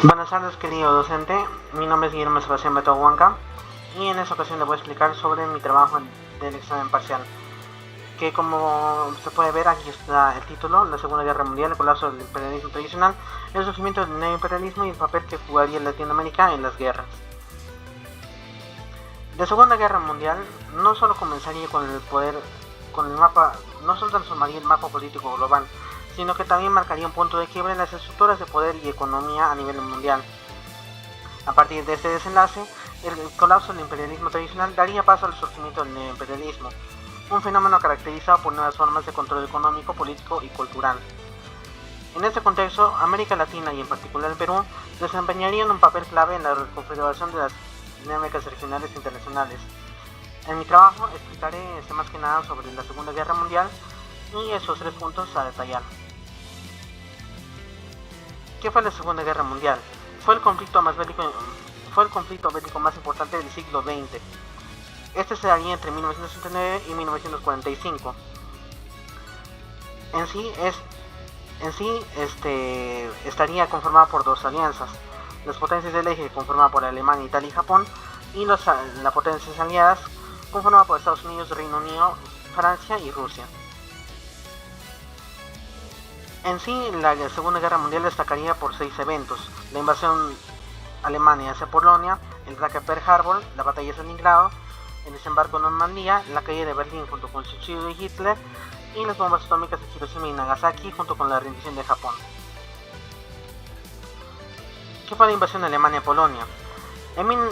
Buenas tardes, querido docente. Mi nombre es Guillermo Sebastián Beto Huanca y en esta ocasión le voy a explicar sobre mi trabajo del examen parcial. Que como se puede ver, aquí está el título: la Segunda Guerra Mundial, el colapso del imperialismo tradicional, el surgimiento del neoimperialismo y el papel que jugaría Latinoamérica en las guerras. La Segunda Guerra Mundial no solo comenzaría con el poder, con el mapa, no solo transformaría el mapa político global, sino que también marcaría un punto de quiebre en las estructuras de poder y economía a nivel mundial. A partir de este desenlace, el colapso del imperialismo tradicional daría paso al surgimiento del neoimperialismo, un fenómeno caracterizado por nuevas formas de control económico, político y cultural. En este contexto, América Latina y en particular el Perú desempeñarían un papel clave en la configuración de las dinámicas regionales e internacionales. En mi trabajo explicaré más que nada sobre la Segunda Guerra Mundial y esos 3 puntos a detallar. ¿Qué fue la Segunda Guerra Mundial? Fue el conflicto bélico más importante del siglo XX. Este se daría entre 1939 y 1945. Estaría conformada por 2 alianzas: las potencias del eje conformadas por Alemania, Italia y Japón, y las potencias aliadas conformadas por Estados Unidos, Reino Unido, Francia y Rusia. En sí, la Segunda Guerra Mundial destacaría por 6 eventos: la invasión alemana hacia Polonia, el ataque a Pearl Harbor, la batalla de Stalingrado, el desembarco en Normandía, la caída de Berlín junto con el suicidio de Hitler y las bombas atómicas de Hiroshima y Nagasaki junto con la rendición de Japón. ¿Qué fue la invasión de Alemania a Polonia? El 1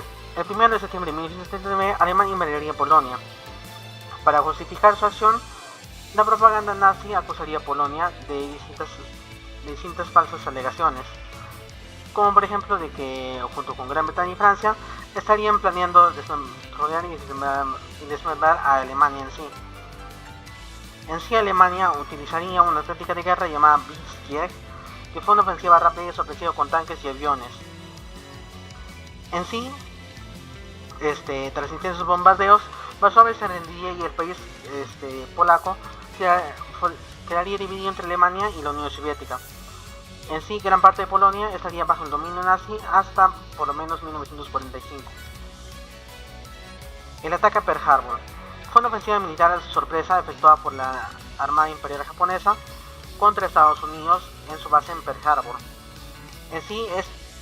de septiembre de 1939, Alemania invadiría Polonia. Para justificar su acción, la propaganda nazi acusaría a Polonia de distintas falsas alegaciones, como por ejemplo de que junto con Gran Bretaña y Francia estarían planeando rodear y desmembrar a Alemania en sí. En sí, Alemania utilizaría una táctica de guerra llamada Blitzkrieg, que fue una ofensiva rápida y sorpresiva con tanques y aviones. En sí, tras intensos bombardeos, Varsovia se rendiría y el país polaco quedaría dividido entre Alemania y la Unión Soviética. En sí, gran parte de Polonia estaría bajo el dominio nazi hasta por lo menos 1945. El ataque a Pearl Harbor fue una ofensiva militar a sorpresa efectuada por la Armada Imperial Japonesa contra Estados Unidos en su base en Pearl Harbor. En sí,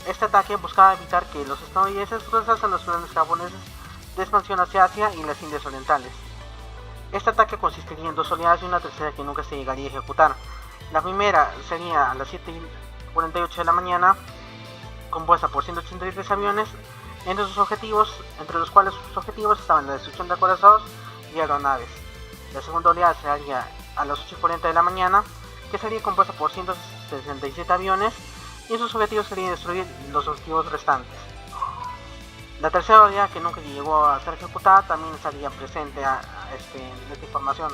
este ataque buscaba evitar que los estadounidenses cruzasen los planes japoneses de expansión hacia Asia y las Indias Orientales. Este ataque consistiría en 2 oleadas y una tercera que nunca se llegaría a ejecutar. La primera sería a las 7:48 de la mañana, compuesta por 183 aviones, entre los cuales sus objetivos estaban la destrucción de acorazados y aeronaves. La segunda oleada se haría a las 8:40 de la mañana, que sería compuesta por 167 aviones, y sus objetivos serían destruir los objetivos restantes. La tercera oleada, que nunca llegó a ser ejecutada, también estaría presente en esta información,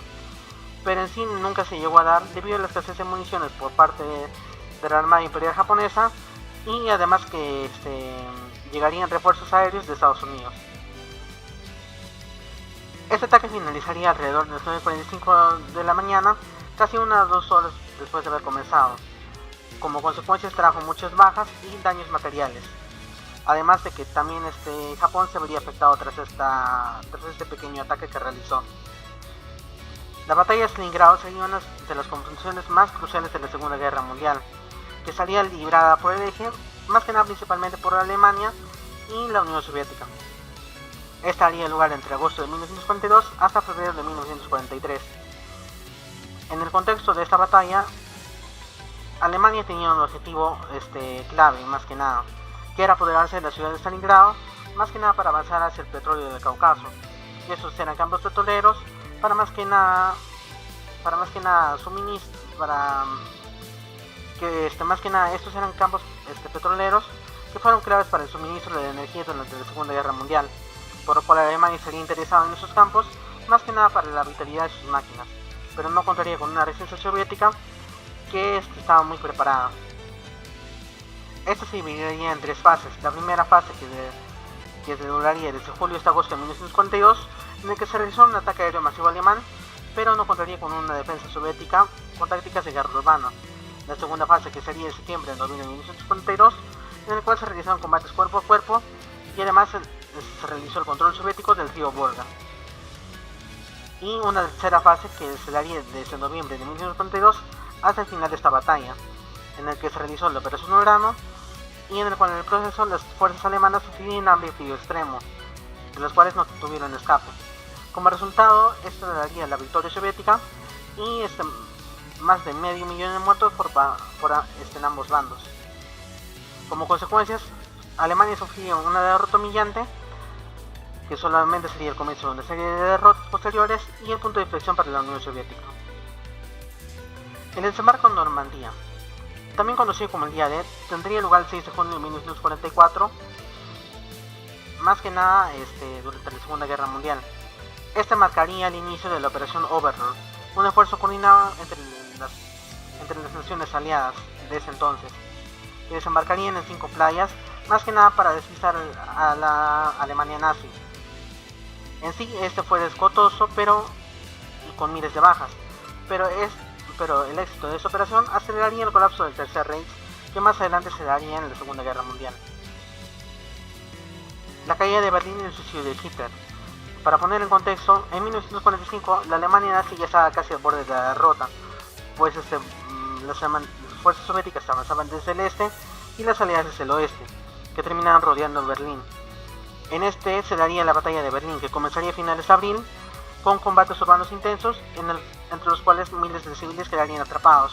pero en sí nunca se llegó a dar debido a la escasez de municiones por parte de la Armada Imperial Japonesa, y además que llegarían refuerzos aéreos de Estados Unidos. Este ataque finalizaría alrededor de las 9:45 de la mañana, casi unas 2 horas después de haber comenzado. Como consecuencia trajo muchas bajas y daños materiales, además de que también Japón se vería afectado tras este pequeño ataque que realizó. La batalla de Stalingrado sería una de las confrontaciones más cruciales de la Segunda Guerra Mundial, que salía librada por el eje, más que nada principalmente por Alemania y la Unión Soviética. Esta haría lugar entre agosto de 1942 hasta febrero de 1943. En el contexto de esta batalla, Alemania tenía un objetivo clave, más que nada, que era apoderarse de la ciudad de Stalingrado, más que nada para avanzar hacia el petróleo del Cáucaso. Y estos eran campos petroleros para más que nada estos eran campos petroleros que fueron claves para el suministro de energía durante la Segunda Guerra Mundial, por lo cual Alemania sería interesada en esos campos más que nada para la vitalidad de sus máquinas, pero no contaría con una resistencia soviética que estaba muy preparada. Esto se dividiría en 3 fases. La primera fase, que duraría desde julio hasta agosto de 1942, en el que se realizó un ataque aéreo masivo alemán, pero no contaría con una defensa soviética con tácticas de guerra urbana. La segunda fase, que sería de septiembre a noviembre de 1942, en el cual se realizaron combates cuerpo a cuerpo y además se realizó el control soviético del río Volga. Y una tercera fase que se daría desde noviembre de 1942 hasta el final de esta batalla, en el que se realizó la Operación Urano y en el cual en el proceso las fuerzas alemanas sufrieron hambre y frío extremo, de los cuales no tuvieron escape. Como resultado, esto daría la victoria soviética y más de medio millón de muertos en ambos bandos. Como consecuencias, Alemania sufrió una derrota humillante, que solamente sería el comienzo de una serie de derrotas posteriores y el punto de inflexión para la Unión Soviética. El desembarco en Normandía, también conocido como el Día D, tendría lugar el 6 de junio de 1944, más que nada durante la Segunda Guerra Mundial. Este marcaría el inicio de la Operación Overlord, un esfuerzo coordinado entre las naciones aliadas de ese entonces, que desembarcarían en 5 playas, más que nada para despistar a la Alemania nazi. En sí, este fue descotoso, y con miles de bajas, pero el éxito de esta operación aceleraría el colapso del Tercer Reich, que más adelante se daría en la Segunda Guerra Mundial. La caída de Berlín y el suicidio de Hitler. Para poner en contexto, en 1945 la Alemania nazi ya estaba casi al borde de la derrota, pues las fuerzas soviéticas avanzaban desde el este y las aliadas desde el oeste, que terminaban rodeando Berlín. En este se daría la batalla de Berlín, que comenzaría a finales de abril, con combates urbanos intensos, entre los cuales miles de civiles quedarían atrapados.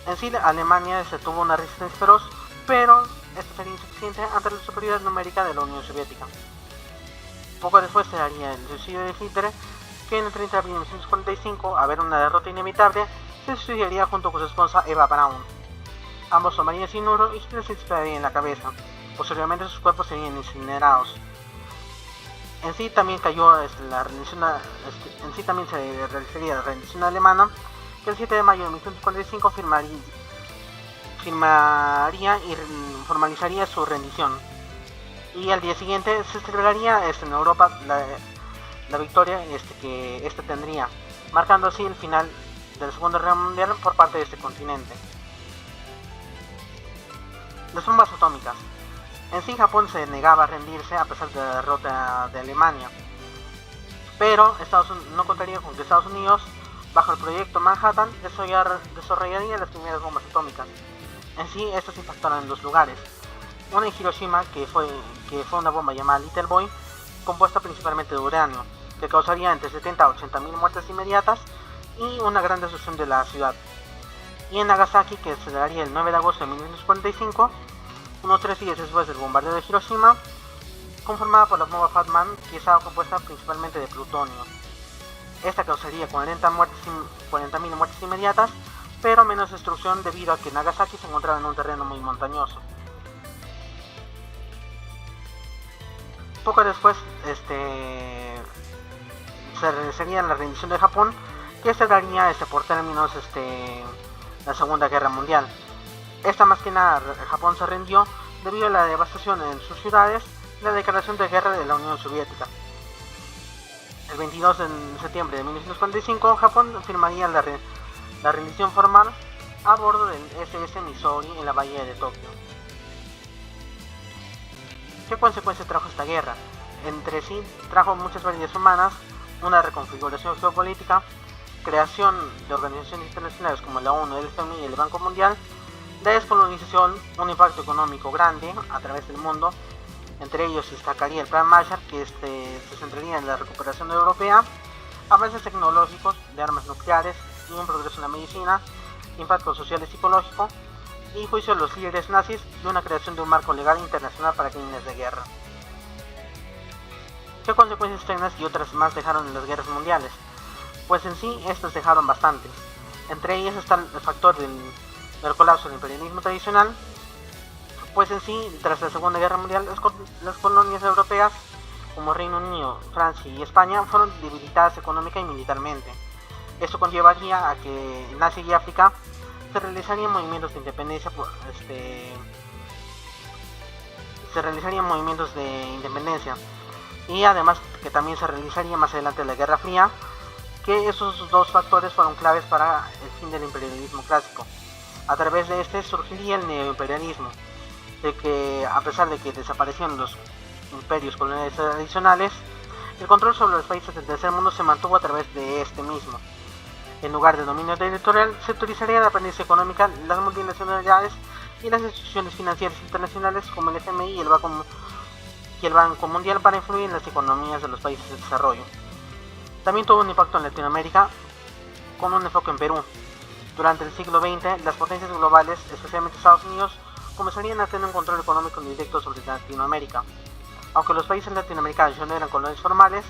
En sí, Alemania tuvo una resistencia feroz, pero esto sería insuficiente ante la superioridad numérica de la Unión Soviética. Poco después se daría el suicidio de Hitler, que en el 30 de abril de 1945, a ver una derrota inevitable, se suicidaría junto con su esposa Eva Braun. Ambos tomarían cianuro y Hitler se dispararía en la cabeza. Posteriormente sus cuerpos serían incinerados. En sí también cayó la rendición, también se realizaría la rendición alemana, que el 7 de mayo de 1945 firmaría y formalizaría su rendición. Y al día siguiente se celebraría en Europa la victoria que tendría, marcando así el final de la Segunda Guerra Mundial por parte de este continente. Las bombas atómicas. En sí, Japón se negaba a rendirse a pesar de la derrota de Alemania, pero no contaría con que Estados Unidos, bajo el proyecto Manhattan, desarrollaría las primeras bombas atómicas. En sí, estas impactaron en 2 lugares. Una en Hiroshima, que fue una bomba llamada Little Boy, compuesta principalmente de uranio, que causaría entre 70 a 80 mil muertes inmediatas y una gran destrucción de la ciudad. Y en Nagasaki, que se daría el 9 de agosto de 1945, unos 3 días después del bombardeo de Hiroshima, conformada por la bomba Fat Man, que estaba compuesta principalmente de plutonio. Esta causaría 40.000 muertes inmediatas, pero menos destrucción debido a que Nagasaki se encontraba en un terreno muy montañoso. Poco después se realizaría la rendición de Japón, que se daría por términos la Segunda Guerra Mundial. Esta más que nada, Japón se rindió debido a la devastación en sus ciudades y la declaración de guerra de la Unión Soviética. El 22 de septiembre de 1945, Japón firmaría la rendición formal a bordo del SS Missouri en la bahía de Tokio. ¿Qué consecuencias trajo esta guerra? Entre sí trajo muchas pérdidas humanas, una reconfiguración geopolítica, creación de organizaciones internacionales como la ONU, el FMI y el Banco Mundial, la descolonización, un impacto económico grande a través del mundo. Entre ellos destacaría el Plan Marshall, que se centraría en la recuperación europea, avances tecnológicos de armas nucleares y un progreso en la medicina, impacto social y psicológico, y juicio a los líderes nazis y una creación de un marco legal internacional para crímenes de guerra. ¿Qué consecuencias externas y otras más dejaron en las guerras mundiales? Pues en sí, estas dejaron bastantes. Entre ellas está el factor del colapso del imperialismo tradicional, pues en sí, tras la Segunda Guerra Mundial, las colonias europeas, como Reino Unido, Francia y España, fueron debilitadas económica y militarmente. Esto conllevaría a que en Asia y África se realizarían movimientos de independencia, y además que también se realizaría más adelante la Guerra Fría, que esos 2 factores fueron claves para el fin del imperialismo clásico. A través de este surgiría el neoimperialismo, de que a pesar de que desaparecieron los imperios coloniales tradicionales, el control sobre los países del tercer mundo se mantuvo a través de este mismo. En lugar de dominio territorial, se utilizaría la dependencia económica, las multinacionalidades y las instituciones financieras internacionales como el FMI y el Banco Mundial para influir en las economías de los países de desarrollo. También tuvo un impacto en Latinoamérica, con un enfoque en Perú. Durante el siglo XX, las potencias globales, especialmente Estados Unidos, comenzarían a tener un control económico indirecto sobre Latinoamérica. Aunque los países latinoamericanos ya no eran colonias formales,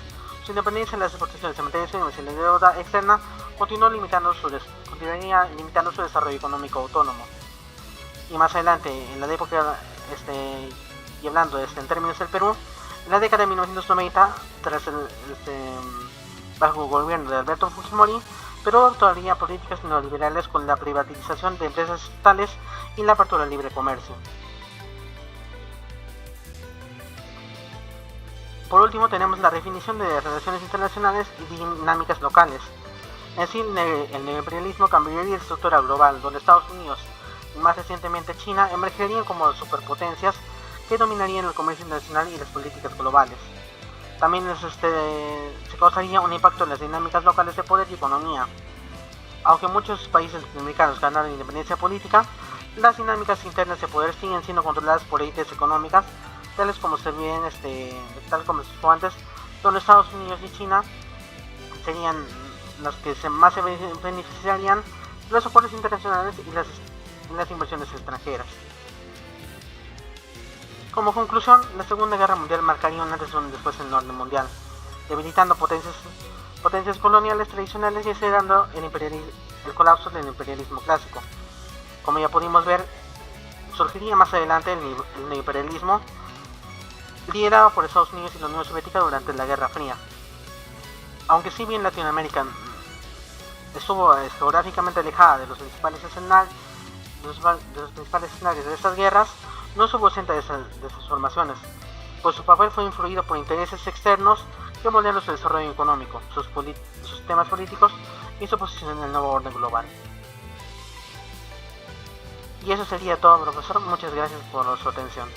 su independencia en las exportaciones de materias primas y la deuda externa continuaría limitando su desarrollo económico autónomo. Y más adelante, en la época, y hablando en términos del Perú, en la década de 1990, bajo el gobierno de Alberto Fujimori, Perú adoptaría políticas neoliberales con la privatización de empresas estatales y la apertura al libre comercio. Por último, tenemos la definición de relaciones internacionales y dinámicas locales. En sí, el neoimperialismo cambiaría la estructura global, donde Estados Unidos y más recientemente China emergerían como superpotencias que dominarían el comercio internacional y las políticas globales. También se causaría un impacto en las dinámicas locales de poder y economía. Aunque muchos países latinoamericanos ganaron independencia política, las dinámicas internas de poder siguen siendo controladas por élites económicas, tales como se explicó antes, donde Estados Unidos y China serían los que más se beneficiarían de los acuerdos internacionales y las inversiones extranjeras. Como conclusión, la Segunda Guerra Mundial marcaría un antes y un después en el orden mundial, debilitando potencias coloniales tradicionales y acelerando el colapso del imperialismo clásico. Como ya pudimos ver, surgiría más adelante el neoimperialismo, liderado por Estados Unidos y la Unión Soviética durante la Guerra Fría. Aunque si bien Latinoamérica estuvo geográficamente alejada de los principales escenarios de estas guerras, no estuvo ausente de esas formaciones, pues su papel fue influido por intereses externos que moldearon su desarrollo económico, sus temas políticos y su posición en el nuevo orden global. Y eso sería todo, profesor. Muchas gracias por su atención.